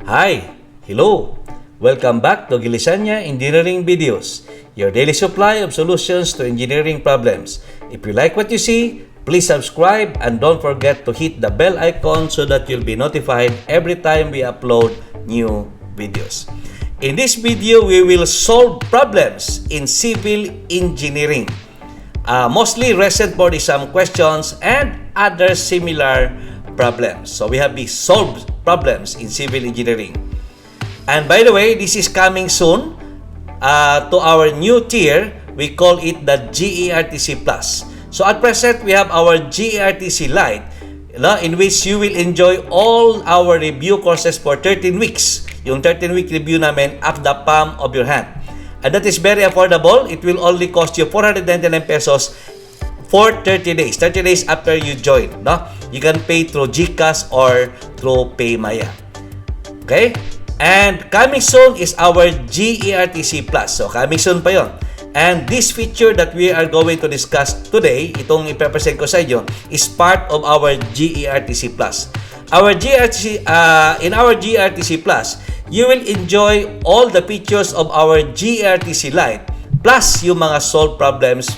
Hi! Hello! Welcome back to Gilisanya Engineering Videos, your daily supply of solutions to engineering problems. If you like what you see, please subscribe and don't forget to hit the bell icon so that you'll be notified every time we upload new videos. In this video, we will solve problems in civil engineering. Mostly recent board exam questions and other similar problems. So we have the solved problems in civil engineering. And by the way, this is coming soon to our new tier. We call it the GERTC Plus. So at present, we have our GERTC Lite, in which you will enjoy all our review courses for 13 weeks. Yung 13-week review namin at the palm of your hand. And that is very affordable. It will only cost you 499 pesos for 30 days. 30 days after you join. No? You can pay through GCash or through PayMaya. Okay? And coming soon is our GERTC Plus. So, coming soon pa yon. And this feature that we are going to discuss today, itong ipapresent ko sa inyo, is part of our GERTC Plus. In our GERTC Plus, you will enjoy all the features of our GERTC Lite plus yung mga solved problems,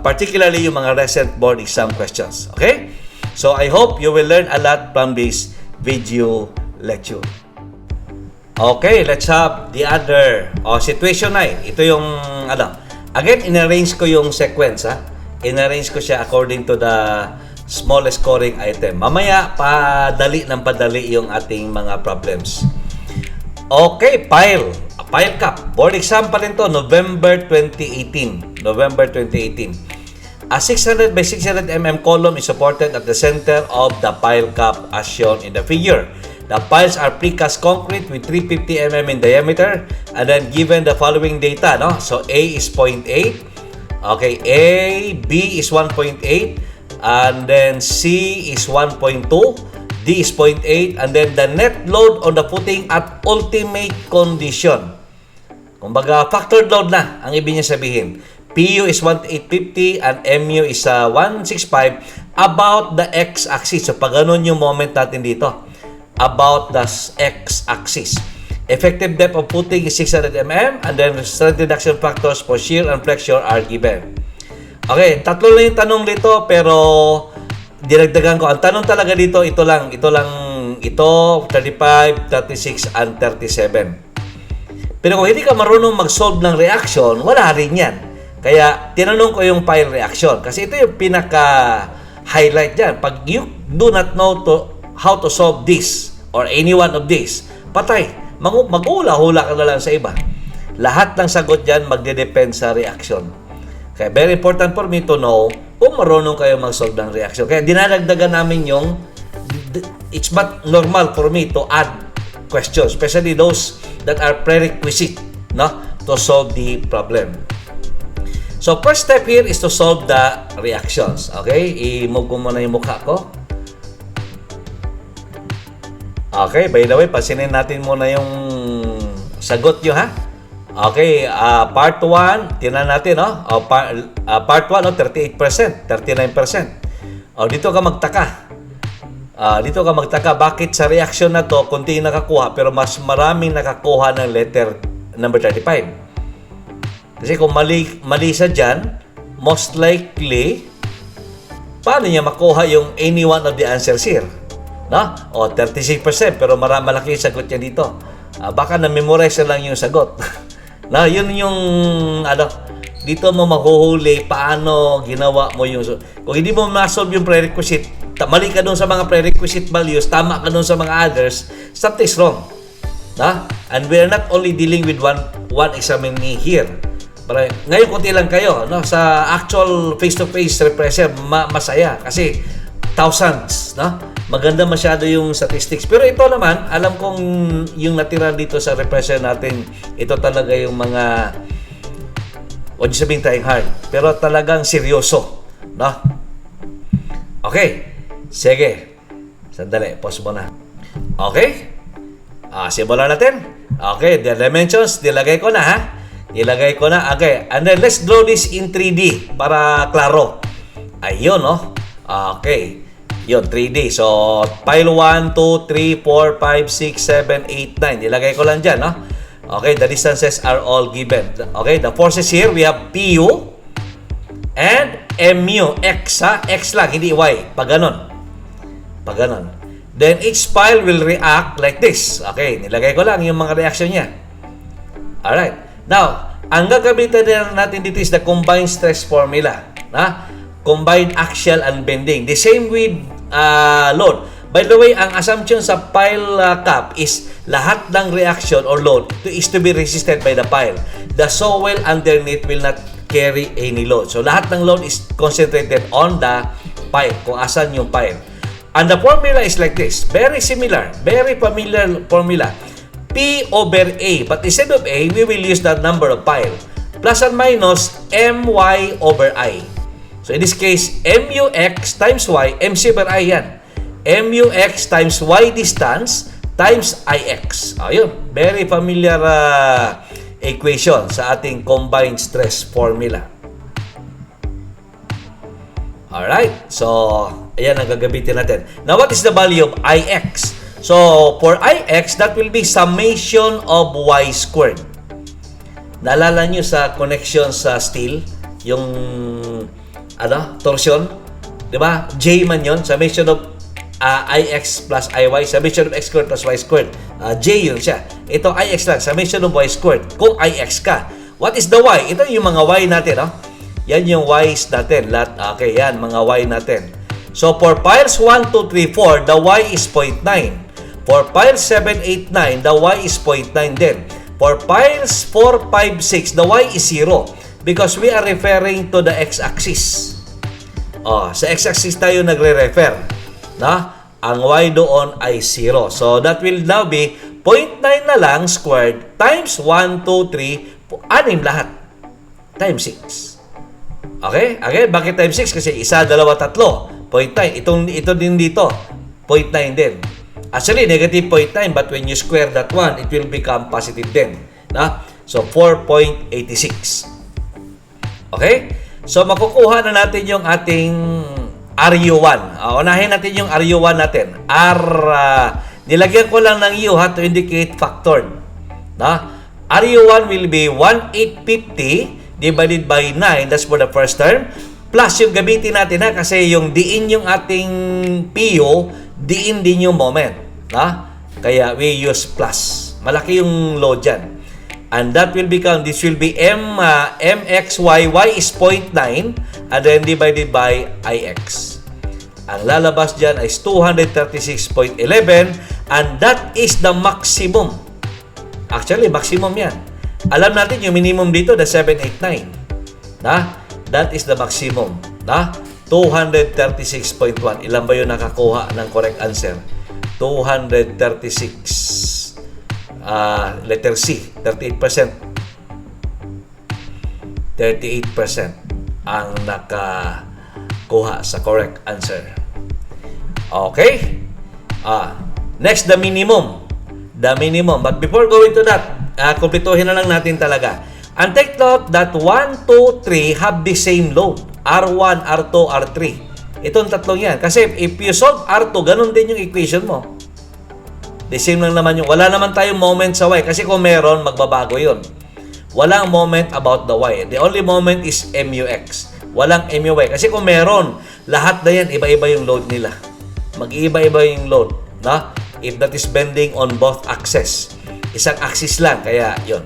particularly yung mga recent board exam questions. Okay? So, I hope you will learn a lot from this video lecture. Okay, let's have the other situation 9. Ito yung again, in-arrange ko yung sequence. In-arrange ko siya according to the smallest scoring item. Mamaya, padali yung ating mga problems. Okay, pile cap. Board exam pa rin to, November 2018. A 600 by 600 mm column is supported at the center of the pile cap as shown in the figure. The piles are precast concrete with 350 mm in diameter and then given the following data. No? So, A is 0.8. Okay, A, B is 1.8. And then C is 1.2, D is 0.8, and then the net load on the footing at ultimate condition. Kumbaga, factored load na ang ibig niya sabihin. PU is 1,850 and MU is 165 about the x-axis. So, pag ganun yung moment natin dito. About the x-axis. Effective depth of footing is 600 mm and then strength reduction factors for shear and flexure are given. Okay, tatlo lang yung tanong dito pero dinagdagan ko. Ang tanong talaga dito, ito, 35, 36, and 37. Pero kung hindi ka marunong mag-solve ng reaction, wala rin yan. Kaya tinanong ko yung pile reaction kasi ito yung pinaka-highlight dyan. Pag you do not know how to solve this or any one of these, patay. Mag-ula-hula ka na lang sa iba. Lahat ng sagot dyan magde-depend sa reaction. Kaya very important for me to know kung marunong kayo mag-solve ng reaction. Kaya dinadagdagan namin yung, it's not normal for me to add questions, especially those that are prerequisite, no, to solve the problem. So, first step here is to solve the reactions. Okay? I-move ko muna yung mukha ko. Okay, by the way, pasinin natin muna yung sagot nyo, ha? Okay, part 1, tinan natin, no? Part 1, 38%, 39%. Dito ka magtaka. Bakit sa reaction na to, kunti nakakuha, pero mas maraming nakakuha ng letter number 35? Kasi kung mali sa dyan, most likely, paano niya makuha yung any one of the answers here? No? 36%, pero malaki yung sagot niya dito. Baka na-memorize na lang yung sagot. Na, yun yung, dito mo mahuhuli paano ginawa mo yung, kung hindi mo ma-solve yung prerequisite, mali ka doon sa mga prerequisite values, tama ka doon sa mga others, something's wrong. Na? And we are not only dealing with one examinee here. Pero ngayon, kunti lang kayo, no? Sa actual face-to-face refresher, masaya. Kasi, thousands, no? Maganda masyado yung statistics. Pero ito naman, alam kong yung natira dito sa refresher natin, ito talaga yung mga, huwag sabihin trying hard, pero talagang seryoso. No? Okay. Sige. Sandali. Pause mo na. Okay. Simulan natin. Okay. The dimensions, nilagay ko na, ha? Nilagay ko na. Okay. And then, let's draw this in 3D para klaro. Ayun, no? Okay. Yun, 3D. So, pile 1, 2, 3, 4, 5, 6, 7, 8, 9. Nilagay ko lang dyan, no? Okay, the distances are all given. Okay, the forces here, we have PU and MU. X, ha? X lang, hindi Y. Pag ganon. Pag ganon. Then, each pile will react like this. Okay, nilagay ko lang yung mga reaction niya. Alright. Now, ang gagamitin natin dito is the combined stress formula. Combined axial and bending. The same with load. By the way, ang assumption sa pile cap is lahat ng reaction or load is to be resisted by the pile. The soil underneath will not carry any load. So, lahat ng load is concentrated on the pile, kung asan yung pile. And the formula is like this. Very similar. Very familiar formula. P over A. But instead of A, we will use the number of pile. Plus and minus MY over I. So, in this case, MUX times Y, MC over I yan. MUX times Y distance times IX. Ayun. Very familiar equation sa ating combined stress formula. Alright. So, ayan ang gagamitin natin. Now, what is the value of IX? So, for IX, that will be summation of Y squared. Naalala nyo sa connection sa steel, yung torsion, di ba? J man yun, summation of IX plus IY, summation of X squared plus Y squared. J yun siya. Ito IX lang, summation of Y squared. Kung IX ka. What is the Y? Ito yung mga Y natin, no? Yan yung Y's natin. Okay, yan, mga Y natin. So, for piles 1, 2, 3, 4, the Y is 0.9. For piles 7, 8, 9, the Y is 0.9 din. For piles 4, 5, 6, the Y is 0. Because we are referring to the x-axis. Sa x-axis tayo nagre-refer. Ang y doon ay 0. So, that will now be 0.9 na lang squared times 1, 2, 3, 6 lahat. Times 6. Okay? Again, bakit times 6? Kasi 1, 2, 3. 0.9. Ito din dito. 0.9 din. Actually, negative 0.9. But when you square that one, it will become positive din. So, 4.86. Okay? So, makukuha na natin yung ating RU1. Unahin natin yung RU1 natin. Nilagyan ko lang ng U to indicate factored. RU1 will be 1,850 divided by 9. That's for the first term. Plus yung gamitin natin kasi yung diin yung ating PU, diin din yung moment. Kaya we use plus. Malaki yung load dyan. And that will become, this will be MXY, Y is 0.9, and then divided by IX. Ang lalabas dyan is 236.11, and that is the maximum. Actually, maximum yan. Alam natin yung minimum dito, the 789. That is the maximum. 236.1. Ilan ba yung nakakuha ng correct answer? 236. Letter C, 38%. 38% ang nakakuha sa correct answer. Okay? Next, the minimum. The minimum. But before going to that, kumpletuhin na lang natin talaga. And take note that 1, 2, 3 have the same load. R1, R2, R3. Itong tatlong yan. Kasi if you solve R2, ganun din yung equation mo. The same lang naman yung, wala naman tayong moment sa Y. Kasi kung meron, magbabago yun. Walang moment about the Y. The only moment is MUX. Walang MUY. Kasi kung meron, lahat na yan, iba-iba yung load nila. Mag-iiba-iba yung load. If that is bending on both axes. Isang axis lang. Kaya, yun.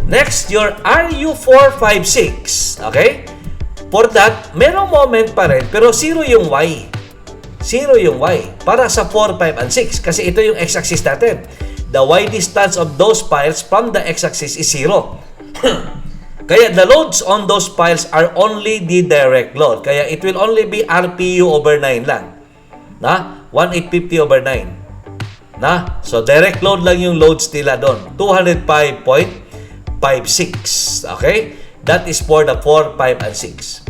Next, your RU456. Okay? For that, merong moment pa rin, pero 0 yung Y. 0 yung Y para sa 4, 5, and 6 kasi ito yung x-axis natin. The Y distance of those piles from the x-axis is 0. Kaya the loads on those piles are only the direct load. Kaya it will only be RPU over 9 lang. 1,850 over 9. So direct load lang yung loads nila doon. 205.56. Okay? That is for the 4, 5, and 6.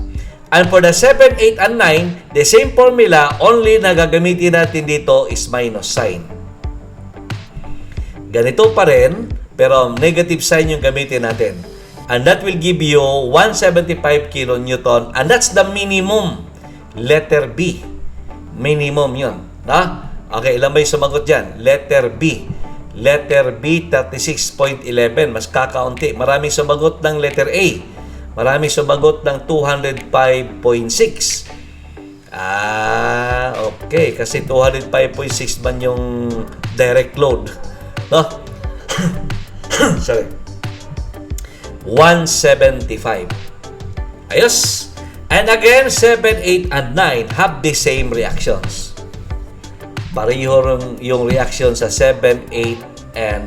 And for the 7, 8, and 9, the same formula, only na gagamitin natin dito is minus sign. Ganito pa rin, pero negative sign yung gamitin natin. And that will give you 175 kilonewton, and that's the minimum, letter B, Minimum yun. Na? Okay, ilan ba yung sumagot dyan? Letter B. Letter B, 36.11. Mas kakaunti. Maraming sumagot ng letter A. Maraming sumagot ng 205.6. Okay. Kasi 205.6 man yung direct load. No? Sorry. 175. Ayos. And again, 7, 8, and 9 have the same reactions. Pareho yung reaction sa 7, 8, and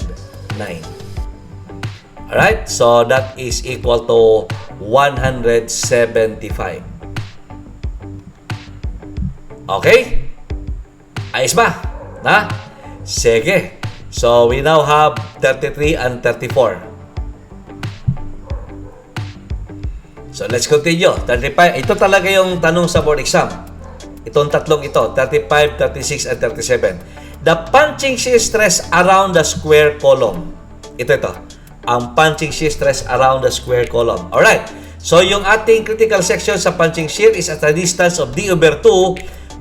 9. Alright? So, that is equal to 175. Okay? Ayos ba? Na? Sige. So, we now have 33 and 34. So, let's continue. 35. Ito talaga yung tanong sa board exam. Itong tatlong ito. 35, 36, and 37. The punching shear stress around the square column. Ito. Ang punching shear stress around the square column. Alright. So, yung ating critical section sa punching shear is at a distance of d/2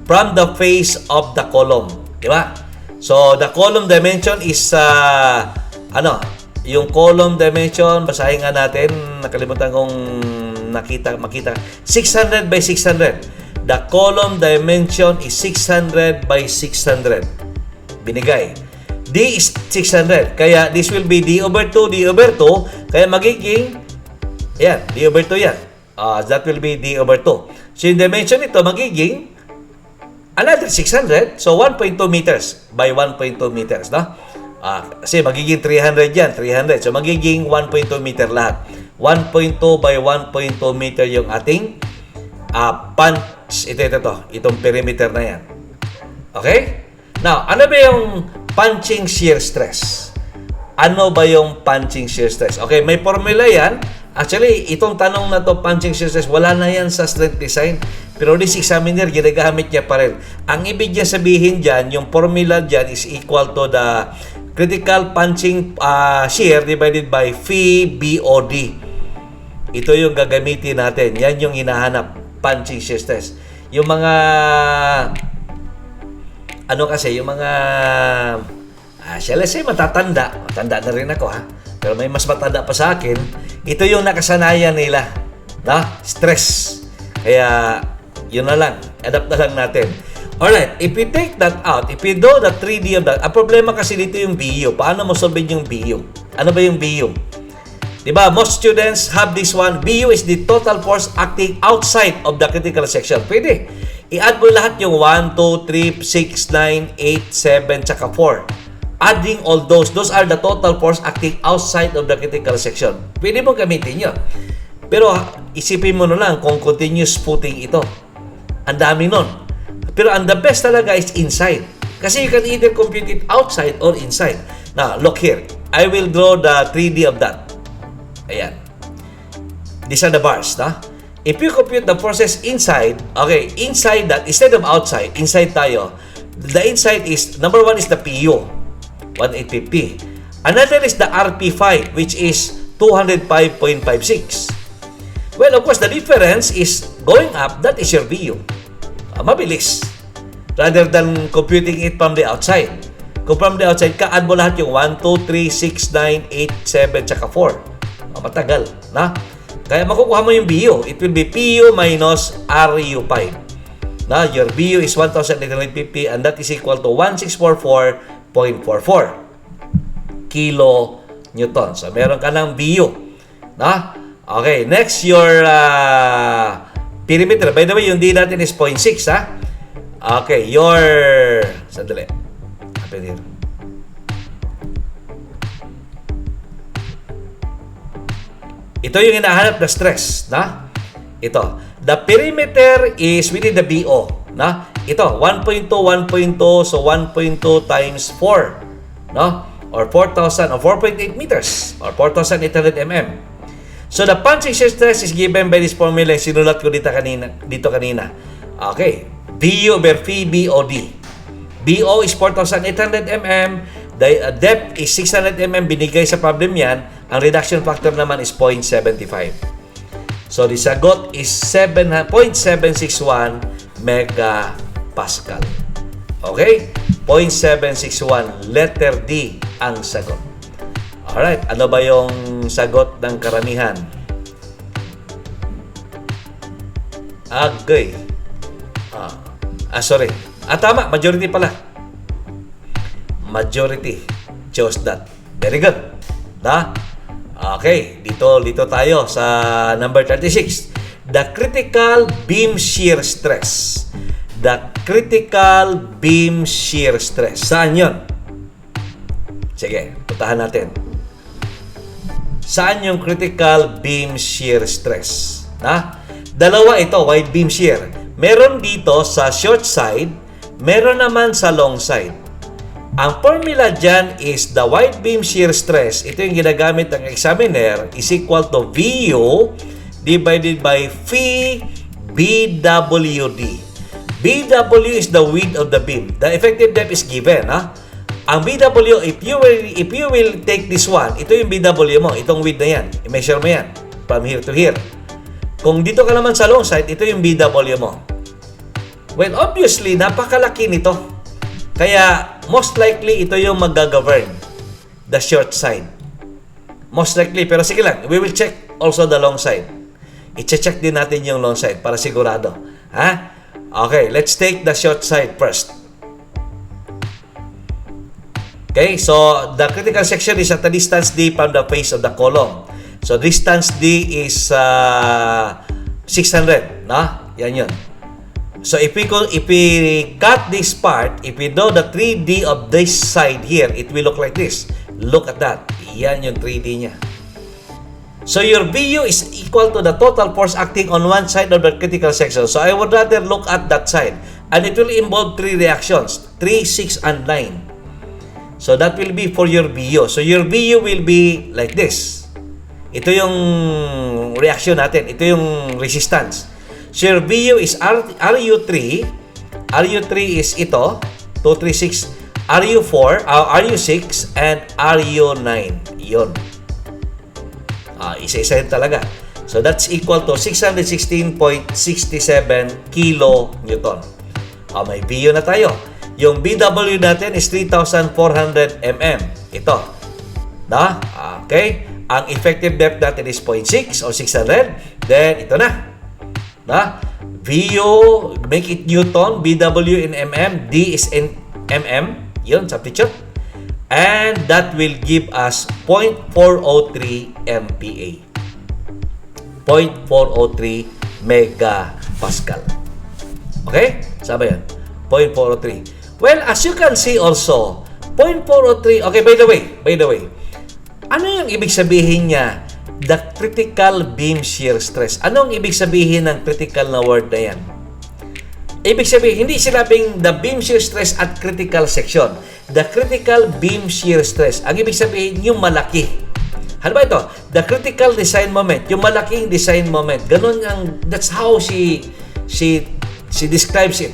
from the face of the column. Diba? So, the column dimension is, yung column dimension, basahin nga natin. Nakalimutan kong makita. 600 by 600. The column dimension is 600 by 600. Binigay. D is 600. Kaya this will be d/2, d/2. Kaya magiging, ayan, d/2 yan. That will be d/2. So, yung dimension nito magiging another 600. So, 1.2 meters by 1.2 meters. No? Kasi magiging 300 yan. 300. So, magiging 1.2 meter lahat. 1.2 by 1.2 meter yung ating punch. Itong perimeter na yan. Okay? Now, ano ba yung punching shear stress? Ano ba yung punching shear stress? Okay, may formula yan. Actually, itong tanong na to, punching shear stress, wala na yan sa strength design. Pero this examiner, ginagamit niya pa rin. Ang ibig niya sabihin dyan, yung formula dyan is equal to the critical punching shear divided by phi BOD. Ito yung gagamitin natin. Yan yung hinahanap, punching shear stress. Yung mga shall I say, matatanda na rin ako, ha? Pero may mas matanda pa sa akin. Ito yung nakasanayan nila, na stress. Kaya yun na lang, adapt na lang natin. Alright, if we take that out, if we do the 3D of that, ang problema kasi dito yung BU. Paano mo solve yung BU? Ano ba yung BU? Diba, most students have this one. BU is the total force acting outside of the critical section. Pwede. I-add mo lahat yung 1, 2, 3, 6, 9, 8, 7, tsaka 4. Adding all those are the total force acting outside of the critical section. Pwede mo gamitin yun. Pero isipin mo na lang kung continuous footing ito. Ang dami nun. Pero ang the best talaga is inside. Kasi you can either compute it outside or inside. Now, look here. I will draw the 3D of that. Ayan. These are the bars, no? If you compute the forces inside, okay, inside that, instead of outside, inside tayo, the inside is, number 1 is the PU, 180p. Another is the RP5, which is 205.56. Well, of course, the difference is going up, that is your BU. Mabilis. Rather than computing it from the outside. Kung from the outside ka, add mo lahat yung 1, 2, 3, 6, 9, 8, 7, tsaka 4. Matagal, na? Kaya makukuha mo yung BU. It will be PU minus RU5. Na, your BU is 1,850 and that is equal to 1644.44 kilo Newton. So, meron ka ng BU. Na? Okay, next, your perimeter. By the way, yung D natin is 0.6, ha? Okay, your... Sandali. Happen here. Ito yung hinahanap na stress, na? Ito. The perimeter is within the BO, na? Ito, 1.2, 1.2, so 1.2 times 4, no? Or 4,000 or 4.8 meters or 4,800 mm. So the punching shear stress is given by this formula. Sinulat ko dito kanina. Okay. BU over phi BOD. BO is 4,800 mm. The depth is 600 mm. Binigay sa problem yan. Ang reduction factor naman is 0.75. So, the sagot is 0.761 megapascal. Pascal. Okay? 0.761, letter D ang sagot. Alright, ano ba yung sagot ng karamihan? Agay. Sorry. Tama, majority pala. Majority chose that. Very good. Okay, dito tayo sa number 36. The critical beam shear stress. The critical beam shear stress. Saan yun? Sige, puntahan natin. Saan yung critical beam shear stress? Dalawa ito, wide beam shear. Meron dito sa short side, meron naman sa long side. Ang formula dyan is the wide beam shear stress, ito yung ginagamit ng examiner, is equal to VU divided by phi BWD. BW is the width of the beam. The effective depth is given. Ang BW, if you will take this one, ito yung BW mo, itong width na yan. I-measure mo yan from here to here. Kung dito ka naman sa long side, ito yung BW mo. Well, obviously, napakalaki nito. Kaya, most likely, ito yung mag-govern the short side. Most likely, pero sige lang, we will check also the long side. I-check din natin yung long side para sigurado. Okay, let's take the short side first. Okay, so the critical section is at a distance D from the face of the column. So, distance D is 600. Yan yun. So, if we cut this part, if we do the 3D of this side here, it will look like this. Look at that. Yan yung 3D niya. So, your VU is equal to the total force acting on one side of the critical section. So, I would rather look at that side. And it will involve 3 reactions. 3, 6, and 9. So, that will be for your VU. So, your VU will be like this. Ito yung reaction natin. Ito yung resistance. So, your VU is RU3. RU3 is ito. 236. RU4, RU6, and RU9. Yun. Isa-isa yun talaga. So, that's equal to 616.67 kilonewton. May VU na tayo. Yung BW natin is 3,400 mm. Ito. Okay? Ang effective depth natin is 0.6 or 600. Then, ito na. VU, make it Newton. BW in mm. D is in mm. Yun, substitute. And that will give us 0.403 MPa. 0.403 megapascal. Okay? Sabi yan. 0.403. Well, as you can see also, 0.403, okay, by the way, ano yung ibig sabihin niya? The critical beam shear stress. Ano ang ibig sabihin ng critical na word na yan? Ibig sabihin, hindi sinabing the beam shear stress at critical section. The critical beam shear stress. Ang ibig sabihin, yung malaki. Ano ba ito? The critical design moment. Yung malaking design moment. Ganun ang, that's how she describes it.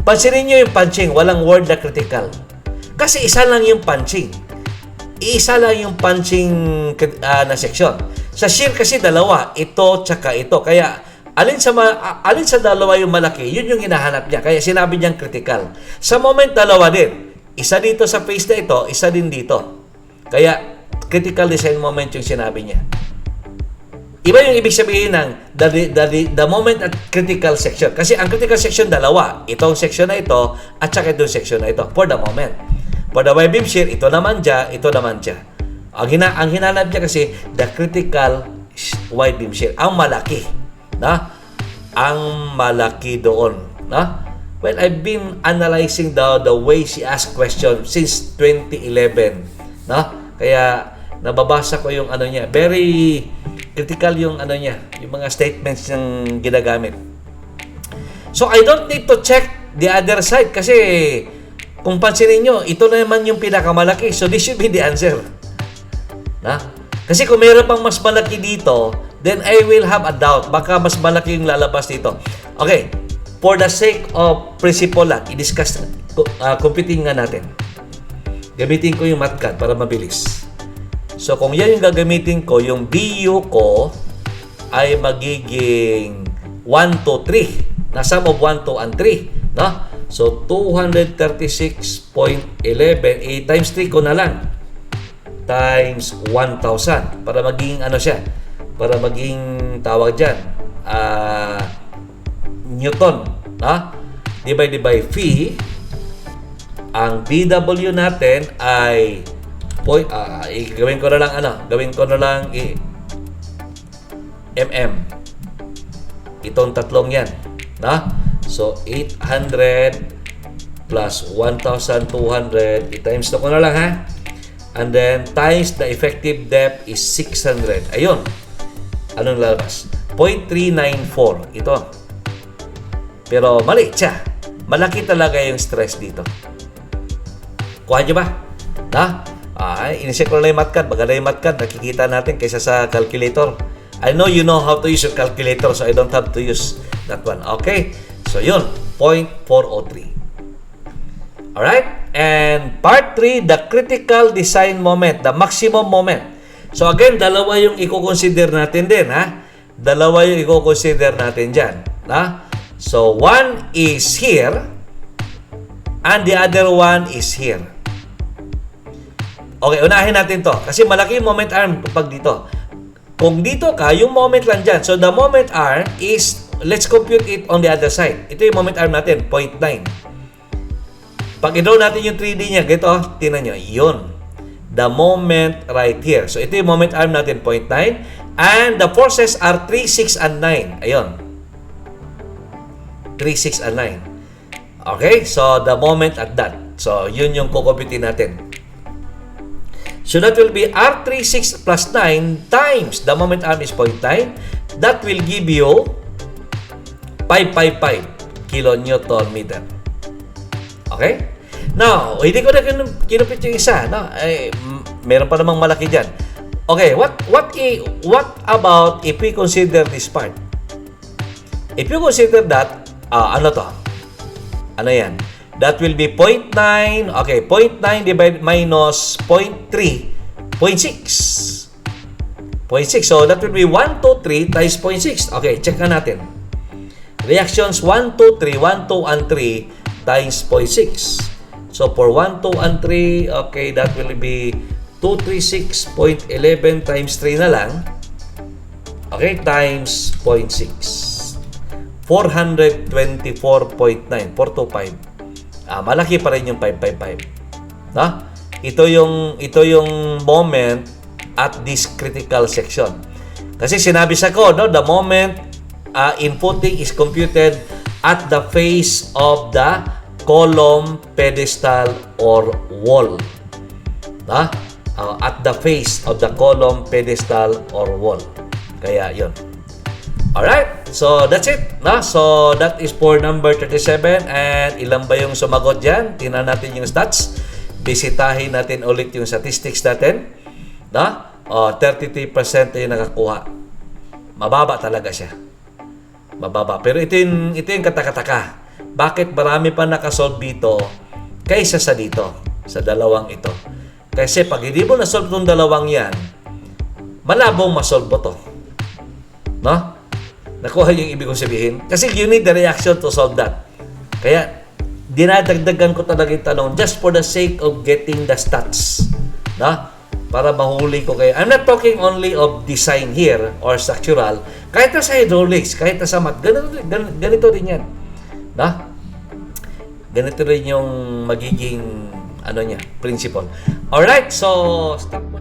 Pansinin nyo yung punching, walang word na critical. Kasi isa lang yung punching. Isa lang yung punching na section. Sa shear kasi dalawa, ito tsaka ito. Kaya alin sa dalawa yung malaki, yun yung hinahanap niya. Kaya sinabi niyang critical. Sa moment, dalawa din. Isa dito sa face na ito, isa din dito. Kaya critical design moment yung sinabi niya. Iba yung ibig sabihin ng the moment at critical section. Kasi ang critical section dalawa. Itong section na ito at saka itong section na ito. For the moment. For the wide beam shear, ito naman dyan, ito naman dyan. Ang hinanap niya kasi the critical wide beam shear. Ang malaki. Ang malaki doon. Well, I've been analyzing the way she asked questions since 2011. Kaya nababasa ko yung ano niya. Very critical yung ano niya, yung mga statements niyang ginagamit. So, I don't need to check the other side kasi kung pansinin nyo, ito na naman yung pinakamalaki. So, this should be the answer. Kasi kung mayroon pang mas malaki dito, then I will have a doubt. Baka mas malaki yung lalabas dito. Okay. For the sake of principle lang, i-discuss, computing nga natin. Gamitin ko yung MathCAD para mabilis. So, kung yan yung gagamitin ko, yung BU ko ay magiging 1, 2, 3. Na sum of 1, 2, and 3. So, 236.11, times 3 ko na lang. Times 1,000. Para maging ano siya? Para maging tawag dyan. Newton. Divided by phi. Ang BW natin ay gawin ko na lang mm. Itong tatlong yan. So, 800 plus 1,200. I-times na ko na lang, ha? And then, times the effective depth is 600. Ayun. Anong lalabas? 0.394. Ito. Pero mali siya. Malaki talaga yung stress dito. Kuha nyo ba? Inisip ko na yung MATCAD. Maganda yung MATCAD. Nakikita natin kaysa sa calculator. I know you know how to use your calculator, so I don't have to use that one. Okay? So, yun. 0.403. Alright? And part 3, the critical design moment, the maximum moment. So, again, dalawa yung i-consider natin din, ha? Dalawa yung i-consider natin dyan. So, one is here, and the other one is here. Okay, unahin natin to. Kasi malaki yung moment arm pag dito. Kung dito ka, yung moment lang dyan. So, the moment arm is, let's compute it on the other side. Ito yung moment arm natin, 0.9. Pag i-draw natin yung 3D niya, gito, tingnan nyo, yun. The moment right here. So, ito yung moment arm natin, 0.9. And the forces are 3, 6, and 9. Ayun. 3, 6, and 9. Okay? So, the moment at that. So, yun yung kukumputin natin. So, that will be R36 plus 9 times the moment arm is 0.9. That will give you 555 kilonewton meter. Okay? Now, hindi ko na kinupit yung isa. Meron pa namang malaki dyan. Okay, what about if we consider this part? If you consider that, ano to? Ano yan? That will be 0.9. Okay, 0.9 divided minus 0.3. 0.6. 0.6. So, that will be 1, 2, 3 times 0.6. Okay, check na natin. Reactions 1, 2, 3. 1, 2, and 3 times 0.6. So, for 1, 2, and 3, okay, that will be 236.11 times 3 na lang. Okay, times 0.6. 424.9. 425. Malaki pa rin yung 555. Ito yung moment at this critical section. Kasi sinabi sa ko, the moment in footing is computed at the face of the column, pedestal, or wall. At the face of the column, pedestal, or wall. Kaya yun. Alright, so that's it. So that is for number 37. And ilan ba yung sumagot dyan? Tingnan natin yung stats. Bisitahin natin ulit yung statistics natin. 33% yung nakakuha. Mababa talaga siya. Mababa. Pero ito yung katakataka. Bakit marami pa nakasolve dito kaysa sa dito? Sa dalawang ito. Kasi pag hindi mo nasolve itong dalawang yan, malabong masolve mo to. Nakuha yung ibig kong sabihin. Kasi you need the reaction to solve that. Kaya, dinadagdagan ko talaga yung tanong just for the sake of getting the stats. Para mahuli ko kayo. I'm not talking only of design here or structural. Kahit na sa hydraulics, kahit na sa math, ganito rin yan. Ganito rin yung magiging principle. Alright, so stop mo.